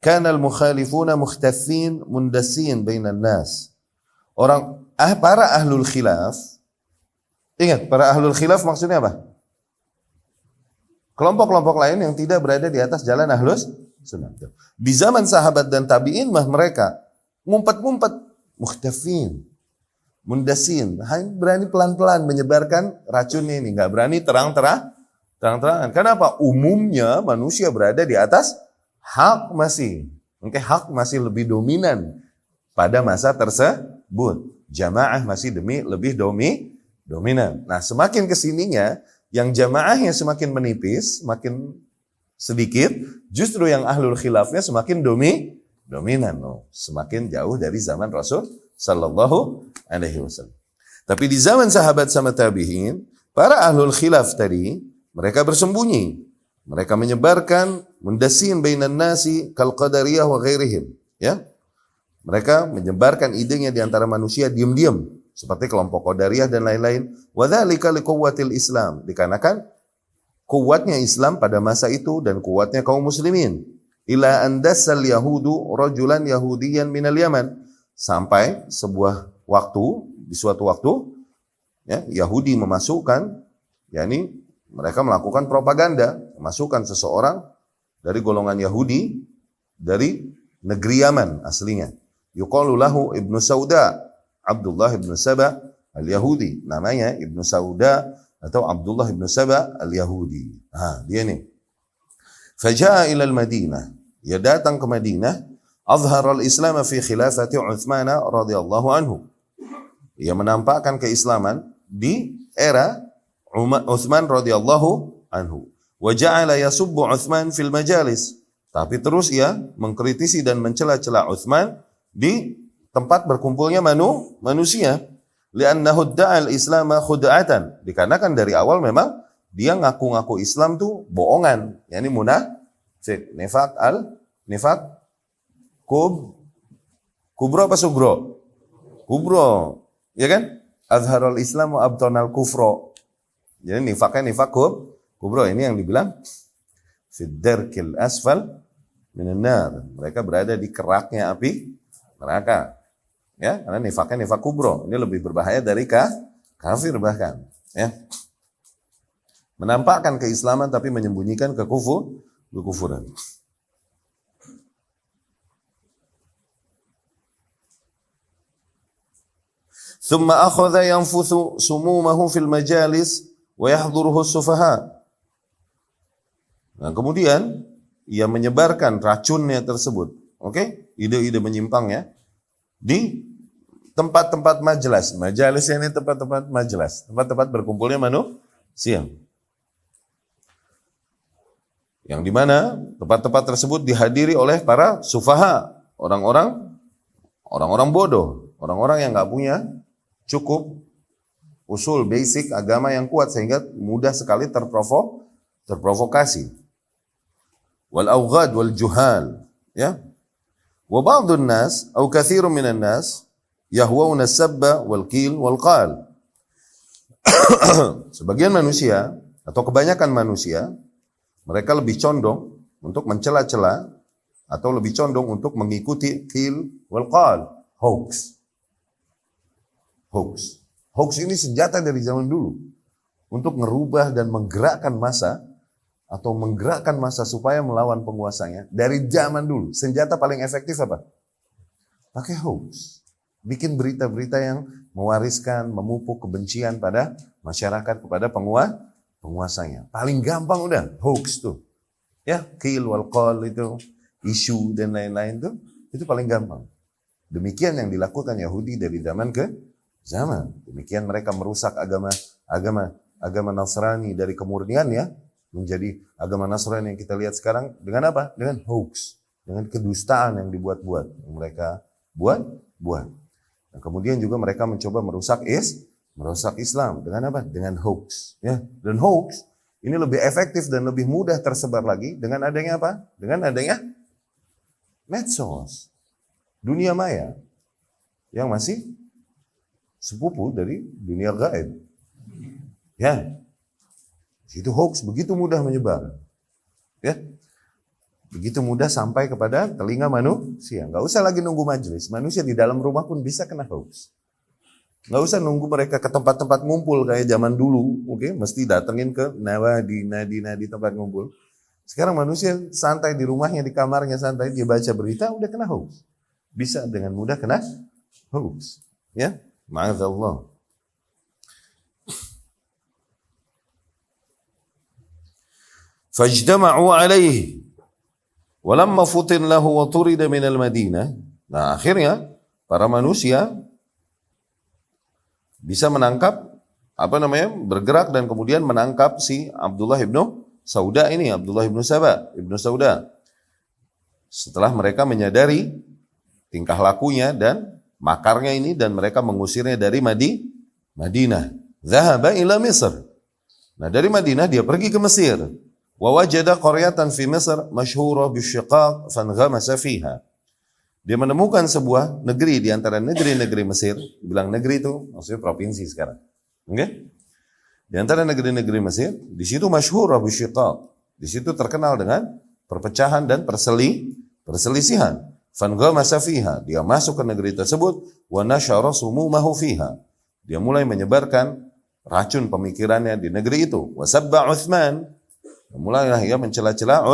kana al-mukhalifuna mukhtaffin mundassin bainan nas. Para ahlul khilaf, ingat, para ahlul khilaf maksudnya apa? Kelompok-kelompok lain yang tidak berada di atas jalan ahlus sunnah. Di zaman sahabat dan tabi'in mereka ngumpet-ngumpet, muhtafin, mundasin, berani pelan-pelan menyebarkan racun ini, nggak berani terang-terangan. Kenapa? Umumnya manusia berada di atas hak masih. Mungkin hak masih lebih dominan pada masa tersebut. Jamaah masih lebih dominan. Nah, semakin kesininya, yang jamaahnya semakin menipis, semakin sedikit, justru yang ahlul khilafnya semakin dominan. Semakin jauh dari zaman Rasul sallallahu alaihi wasallam. Tapi di zaman sahabat sama tabi'in, para ahlul khilaf tadi, mereka bersembunyi. Mereka menyebarkan mundasin bainan nasi kal qadariyah wa ghairihim. Ya. Mereka menyebarkan idenya di antara manusia diam-diam, seperti kelompok Qadariyah dan lain-lain. Wa dzalika liquwwatil Islam, dikarenakan kuatnya Islam pada masa itu dan kuatnya kaum muslimin. Ila andasal yahudu rajulan yahudiyan minal Yaman, sampai di suatu waktu ya, Yahudi memasukkan, yakni mereka melakukan propaganda, memasukkan seseorang dari golongan Yahudi dari negeri Yaman aslinya. Yuqalu lahu Ibnu Sauda, Abdullah Ibnu Saba al-Yahudi. Namanya Ibnu Sauda atau Abdullah Ibnu Saba al-Yahudi. Dia nih. Faja'a ila al-Madinah. Dia datang ke Madinah. Azhara al-Islam fi khilafati Uthman radhiyallahu anhu. Ia menampakkan keislaman di era Uthman radhiyallahu anhu. Wa ja'ala yasubbu Uthman fil majalis. Tapi terus ia mengkritisi dan mencela-cela Uthman di tempat berkumpulnya manusia. Li'annahu da'al Islam khud'atan. Dikarenakan dari awal memang dia ngaku-ngaku Islam tuh bohongan. Yani munafik. Nifaq kubro apa sugro? Kubro. Ya kan? Azharul Islam wa abtanal kufro. Jadi nifaknya nifak kubro. Ini yang dibilang fid darkil asfal minan nar. Mereka berada di keraknya api neraka. Ya, karena nifaknya nifak kubro. Ini lebih berbahaya dari kafir bahkan. Ya. Menampakkan keislaman tapi menyembunyikan kekufuran. Thumma akhadha yanfuthu sumumahu fil majalis wa yahduruhu as-sufaha. Nah, kemudian ia menyebarkan racunnya tersebut. Oke? Ide-ide menyimpangnya di tempat-tempat majelis. Majelis ini tempat-tempat majelis, tempat-tempat berkumpulnya manusia. Yang dimana tempat-tempat tersebut dihadiri oleh para sufaha, orang-orang bodoh, orang-orang yang nggak punya cukup usul basic agama yang kuat sehingga mudah sekali terprovokasi. Wal awghad wal juhal, ya. Wa ba'dun nas atau katsirun minan nas yahwauna as-sabba wal qil wal qal. Sebagian manusia atau kebanyakan manusia mereka lebih condong untuk mencela-cela atau lebih condong untuk mengikuti qil wal qal, hoax. Hoax ini senjata dari zaman dulu untuk merubah dan menggerakkan massa atau menggerakkan massa supaya melawan penguasanya. Dari zaman dulu, senjata paling efektif apa? Pakai hoax. Bikin berita-berita yang mewariskan, memupuk kebencian pada masyarakat kepada penguasanya. Paling gampang udah, hoax tuh. Ya, qil wal qal itu, isu dan lain-lain tuh, itu paling gampang. Demikian yang dilakukan Yahudi dari zaman ke zaman. Demikian mereka merusak agama Nasrani dari kemurniannya menjadi agama Nasrani yang kita lihat sekarang dengan apa? Dengan hoax, dengan kedustaan yang dibuat-buat, yang mereka buat. Dan kemudian juga mereka mencoba merusak Islam dengan apa? Dengan hoax, ya. Dan hoax ini lebih efektif dan lebih mudah tersebar lagi dengan adanya apa? Dengan adanya medsos, dunia maya yang masih sepupu dari dunia gaib. Ya. Itu hoax begitu mudah menyebar. Ya. Begitu mudah sampai kepada telinga manusia. Nggak usah lagi nunggu majelis. Manusia di dalam rumah pun bisa kena hoax. Nggak usah nunggu mereka ke tempat-tempat ngumpul kayak zaman dulu. Oke, mesti datengin ke nadi tempat ngumpul. Sekarang manusia santai di rumahnya, di kamarnya santai, dia baca berita, udah kena hoax. Bisa dengan mudah kena hoax. Ya, ma'adzallah. Fajtama'u alaihi walamma futin lahu wa turida minal Madinah. Nah, akhirnya para manusia bisa menangkap bergerak dan kemudian menangkap si Abdullah ibnu Sauda ini, Abdullah ibnu Sauda. Setelah mereka menyadari tingkah lakunya dan makarnya ini dan mereka mengusirnya dari Madinah. Zahaba ila Misr. Nah, dari Madinah dia pergi ke Mesir. Wa wajada qaryatan fi Misr masyhurah bisyiqaq fanghamasa fiha. Dia menemukan sebuah negeri di antara negeri-negeri Mesir. Dibilang negeri itu maksudnya provinsi sekarang. Oke? Di antara negeri-negeri Mesir, di situ masyhurah bisyiqaq. Di situ terkenal dengan perpecahan dan perselisihan. Fanghamasa fiha. Dia masuk ke negeri tersebut wa nasyara sumumahu fiha. Dia mulai menyebarkan racun pemikirannya di negeri itu. Wa sabba Utsman. Mulailah ia mencela-cela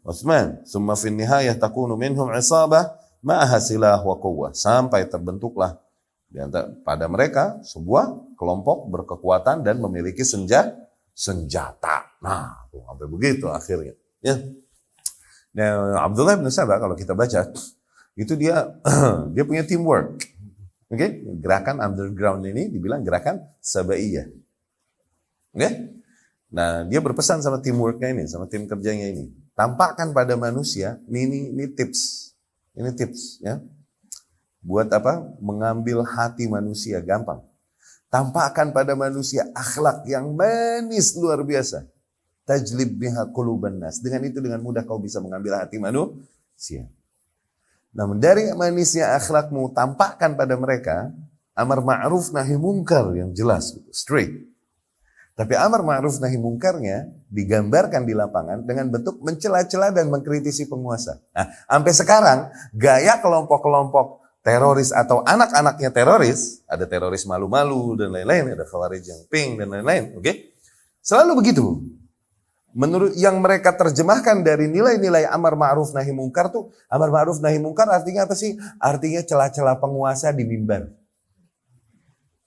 Utsman. Tsumma fi nihayah takunu minhum isabah ma'aha silah wa quwwah. Sampai terbentuklah pada mereka sebuah kelompok berkekuatan dan memiliki senjata. Nah, sampai begitu akhirnya. Ya. Nah, Abdullah bin Sabah kalau kita baca itu dia punya teamwork. Oke, gerakan underground ini dibilang gerakan Sabaiyah. Oke? Nah, dia berpesan sama teamworknya ini, sama tim kerjanya ini. Tampakkan pada manusia, ini tips. Ini tips ya. Buat apa? Mengambil hati manusia gampang. Tampakkan pada manusia akhlak yang manis luar biasa. Tajlib biha quluban nas. Dengan itu dengan mudah kau bisa mengambil hati manusia. Namun dari manisnya akhlakmu tampakkan pada mereka amar ma'ruf nahi mungkar yang jelas, straight. Tapi amar ma'ruf nahi mungkarnya digambarkan di lapangan dengan bentuk mencela-cela dan mengkritisi penguasa. Nah, sampai sekarang gaya kelompok-kelompok teroris atau anak-anaknya teroris, ada teroris malu-malu dan lain-lain, ada khawarij yang pink dan lain-lain, oke? Selalu begitu. Menurut yang mereka terjemahkan dari nilai-nilai amar ma'ruf nahi mungkar tuh, amar ma'ruf nahi mungkar artinya apa sih? Artinya cela-cela penguasa di mimbar.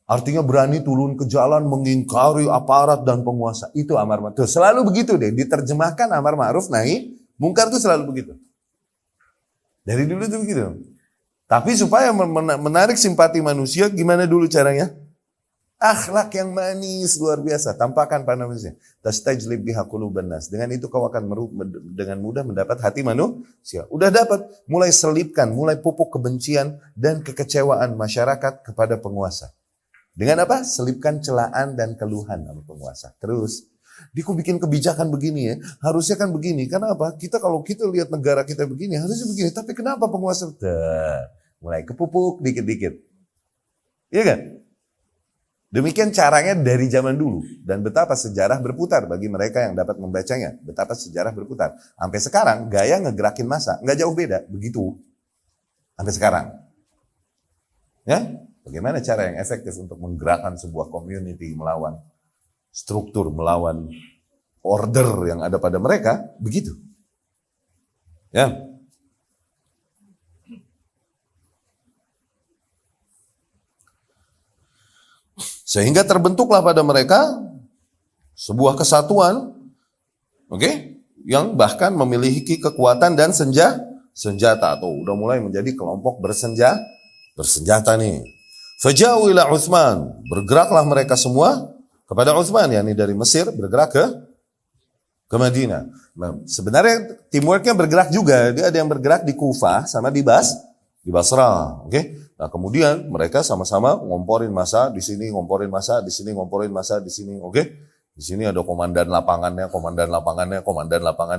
Artinya berani turun ke jalan mengingkari aparat dan penguasa. Itu amar ma'ruf. Selalu begitu deh. Diterjemahkan amar ma'ruf nahi mungkar itu selalu begitu. Dari dulu itu begitu. Tapi supaya menarik simpati manusia, gimana dulu caranya? Akhlak yang manis luar biasa. Tampakkan pada manusia. Tastajlib biha quluban nas. Dengan itu kau akan dengan mudah mendapat hati manusia. Udah dapat. Mulai selipkan, mulai pupuk kebencian dan kekecewaan masyarakat kepada penguasa. Dengan apa? Selipkan celaan dan keluhan sama penguasa. Terus, dia kok bikin kebijakan begini ya? Harusnya kan begini. Karena apa? Kalau kita lihat negara kita begini, harusnya begini. Tapi kenapa penguasa? Mulai kepupuk dikit-dikit. Iya kan? Demikian caranya dari zaman dulu. Dan betapa sejarah berputar bagi mereka yang dapat membacanya. Betapa sejarah berputar. Sampai sekarang, gaya ngegerakin massa. Nggak jauh beda. Begitu. Sampai sekarang. Ya? Bagaimana cara yang efektif untuk menggerakkan sebuah community melawan struktur, melawan order yang ada pada mereka? Begitu. Ya. Sehingga terbentuklah pada mereka sebuah kesatuan, oke, yang bahkan memiliki kekuatan dan senjata atau udah mulai menjadi kelompok bersenjata nih. Faja'u ila Utsman, bergeraklah mereka semua kepada Utsman, yakni dari Mesir bergerak ke Madinah. Nah, sebenarnya teamworknya bergerak juga, dia ada yang bergerak di Kufah sama di Basrah, oke? Nah, kemudian mereka sama-sama ngomporin massa di sini, ngomporin massa di sini, ngomporin massa di sini, oke? Di sini ada komandan lapangannya.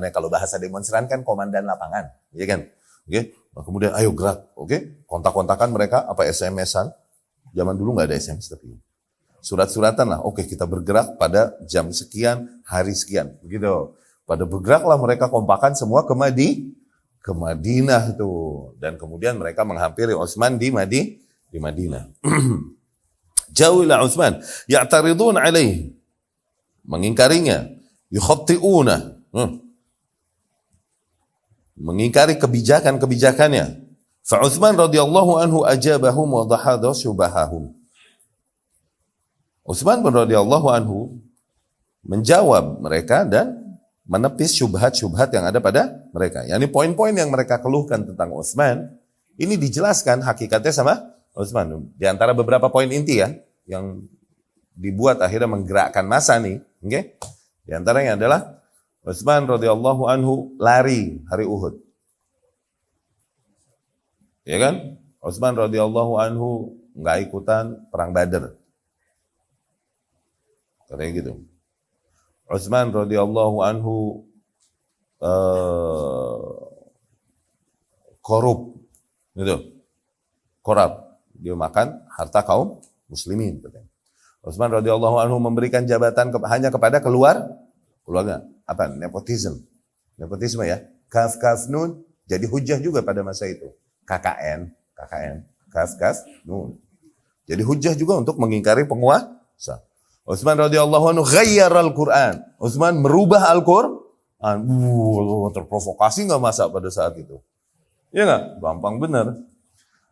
Kalau bahasa demonstran kan komandan lapangan, ya kan? Oke? Nah, kemudian ayo gerak, oke? Kontak-kontakan mereka apa SMS-an? Zaman dulu nggak ada SMS tapi surat-suratan lah. Oke, kita bergerak pada jam sekian, hari sekian. Begitu. Pada bergeraklah mereka kompakan semua ke Madinah tuh. Dan kemudian mereka menghampiri Utsman di Madinah. Jauhilah Utsman, ya'taridun alaih, mengingkarinya, yukhatti'una, mengingkari kebijakan-kebijakannya. Fa Utsman radhiyallahu anhu ajabahum wa dhahada syubahahum. Utsman radhiyallahu anhu menjawab mereka dan menepis syubhat-syubhat yang ada pada mereka. Yani poin-poin yang mereka keluhkan tentang Utsman, ini dijelaskan hakikatnya sama Utsman. Di antara beberapa poin inti ya, yang dibuat akhirnya menggerakkan massa nih, oke? Di antaranya adalah Utsman radhiyallahu anhu lari hari Uhud. Ya kan? Utsman radhiyallahu anhu enggak ikutan perang Badar. Katanya gitu. Utsman radhiyallahu anhu korup. Gitu. Korup. Dia makan harta kaum muslimin katanya. Utsman radhiyallahu anhu memberikan jabatan hanya kepada keluarga. Apa? Nepotisme ya. Kaf nun jadi hujah juga pada masa itu. KKN, kaf nun. Jadi hujah juga untuk mengingkari penguasa. Utsman radhiyallahu anhu ghayyara al-Qur'an. Utsman merubah Al-Qur'an. Terprovokasi enggak masa pada saat itu? Ya enggak? Gampang benar.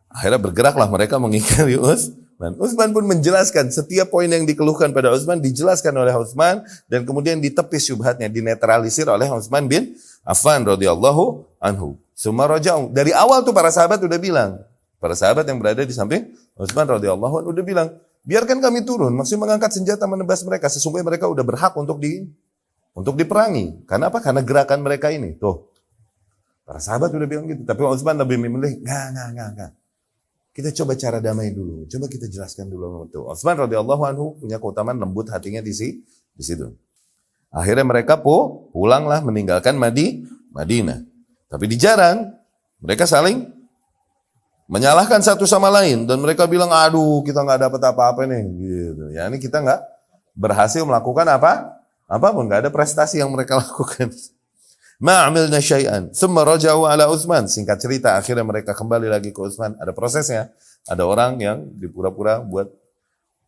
Akhirnya bergeraklah mereka mengingkari Utsman. Utsman pun menjelaskan setiap poin yang dikeluhkan pada Utsman dijelaskan oleh Utsman dan kemudian ditepis syubhatnya, dinetralisir oleh Utsman bin Affan radhiyallahu anhu. Summa raja'u. Dari awal tuh para sahabat udah bilang, para sahabat yang berada di samping Utsman radhiyallahu anhu udah bilang, biarkan kami turun, maksudnya mengangkat senjata menebas mereka, sesungguhnya mereka udah berhak untuk diperangi. Karena apa? Karena gerakan mereka ini. Tuh. Para sahabat udah bilang gitu, tapi Utsman lebih memilih enggak. Kita coba cara damai dulu. Coba kita jelaskan dulu. Utsman radhiyallahu anhu punya keutamaan lembut hatinya di situ. Akhirnya mereka pulanglah meninggalkan Madinah. Tapi di jalan mereka saling menyalahkan satu sama lain dan mereka bilang, aduh kita nggak dapat apa-apa nih. Gitu. Ya ini kita nggak berhasil melakukan apapun, nggak ada prestasi yang mereka lakukan. Ma'amilna syai'an. Thumma raja'u ala Utsman. Singkat cerita, akhirnya mereka kembali lagi ke Utsman. Ada prosesnya. Ada orang yang dipura-pura buat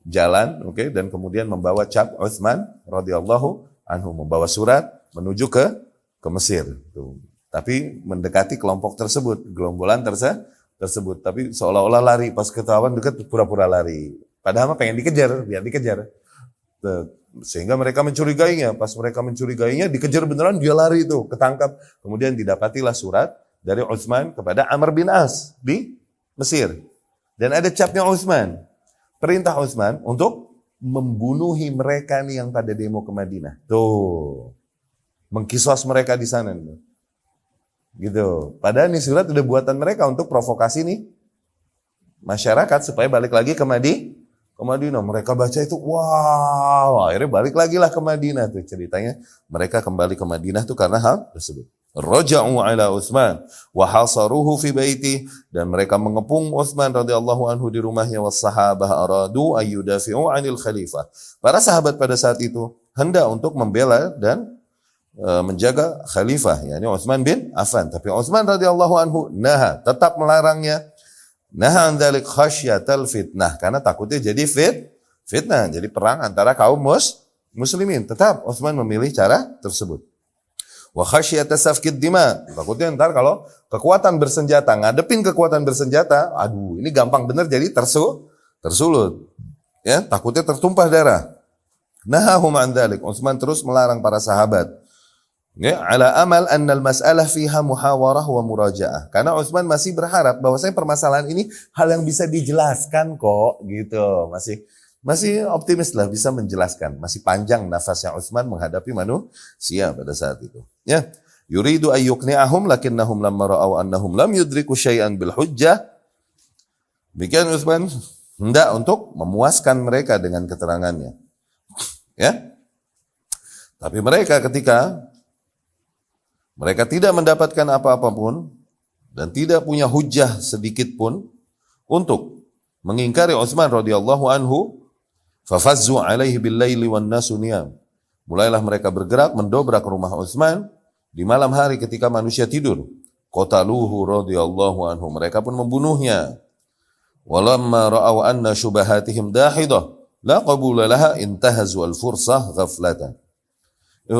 jalan, oke, dan kemudian membawa cap Utsman radhiyallahu anhu, membawa surat menuju ke Mesir. Tuh. Tapi mendekati kelompok tersebut, gerombolan tersebut. Tapi seolah-olah lari, pas ketahuan dekat pura-pura lari. Padahal pengen dikejar, biar dikejar. Tuh. Sehingga mereka mencurigainya. Pas mereka mencurigainya, dikejar beneran, dia lari itu, ketangkap. Kemudian didapatilah surat dari Utsman kepada Amr bin As di Mesir. Dan ada capnya Utsman. Perintah Utsman untuk membunuhi mereka nih yang pada demo ke Madinah. Tuh. Mengkisos mereka di sana. Gitu. Padahal ini surat udah buatan mereka untuk provokasi nih masyarakat supaya balik lagi ke Madinah. Mereka baca itu, wow, akhirnya balik lagi lah ke Madinah tuh ceritanya. Mereka kembali ke Madinah tuh karena hal tersebut. Raja'u ala Utsman wa hasaruhu fi baiti, dan mereka mengepung Utsman radhiyallahu anhu di rumahnya. Was sahabah aradu ayyudafi'u 'anil khalifah. Para sahabat pada saat itu hendak untuk membela dan menjaga khalifah, yakni Utsman bin Affan. Tapi Utsman radhiyallahu anhu tetap melarangnya. Nahan dzalik khasyatal fitnah, karena takutnya jadi fitnah, jadi perang antara kaum muslimin. Tetap Utsman memilih cara tersebut. Wa khasyata safkid dima, takutnya ntar kalau kekuatan bersenjata ngadepin kekuatan bersenjata, aduh ini gampang bener jadi tersulut. Ya, takutnya tertumpah darah. Nahahum an dzalik, Utsman terus melarang para sahabat. Ya, ala amal annal mas'alah fiha muhawarah wa muraja'ah. Karena Utsman masih berharap bahwasanya permasalahan ini hal yang bisa dijelaskan kok, gitu. Masih optimis lah bisa menjelaskan. Masih panjang nafasnya Utsman menghadapi manusia pada saat itu. Ya, yuridu ayyuqni'ahum lakinnahum lamma ra'aw annahum lam yudriku syai'an bil hujjah. Demikian Utsman hendak untuk memuaskan mereka dengan keterangannya. Ya. Tapi mereka ketika mereka tidak mendapatkan apa-apa pun dan tidak punya hujjah sedikit pun untuk mengingkari Utsman radhiyallahu anhu, Fafazzu alaihi bil laili wan nasu niyam. Mulailah mereka bergerak mendobrak rumah Utsman di malam hari ketika manusia tidur. Qataluhu radhiyallahu anhu. Mereka pun membunuhnya. Walamma ra'aw anna syubahatihim dahidah la qabula laha intahazu al fursah ghaflatan.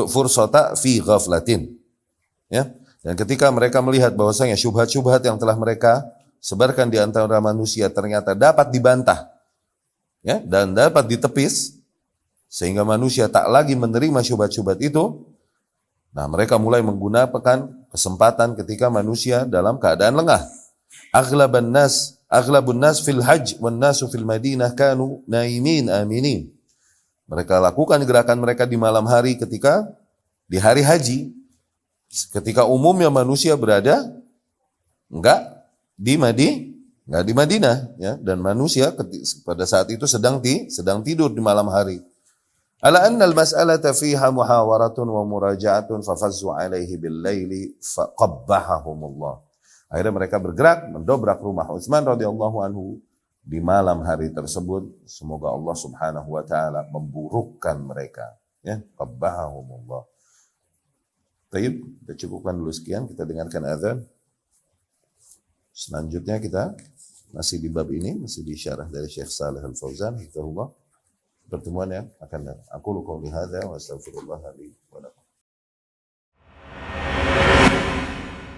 Fursata fi ghaflatin. Ya. Dan ketika mereka melihat bahwasanya syubhat-syubhat yang telah mereka sebarkan di antara manusia ternyata dapat dibantah, ya, dan dapat ditepis, sehingga manusia tak lagi menerima syubhat-syubhat itu. Nah, mereka mulai menggunakan kesempatan ketika manusia dalam keadaan lengah. Aghlabun nas fil hajj wan nasu fil Madinah kanu naimin aminin. Mereka lakukan gerakan mereka di malam hari ketika di hari haji. Ketika umumnya manusia berada enggak di Madinah, ya, dan manusia pada saat itu sedang tidur di malam hari. Ala anna al-mas'alata fiha muhawaratun wa muraja'atun fafazzu alaihi bil laili faqabbahahumullah. Akhirnya mereka bergerak mendobrak rumah Utsman radhiyallahu anhu di malam hari tersebut. Semoga Allah Subhanahu wa taala memburukkan mereka, ya, qabbahahumullah. Baik, kita cukupkan dulu sekian, kita dengarkan azan. Selanjutnya kita masih di bab ini, masih di syarah dari Syekh Shalih Al-Fauzan, hafizahullah. Pertemuan yang akan datang. Aku qouli hadza wa astaghfirullah li wa lakum.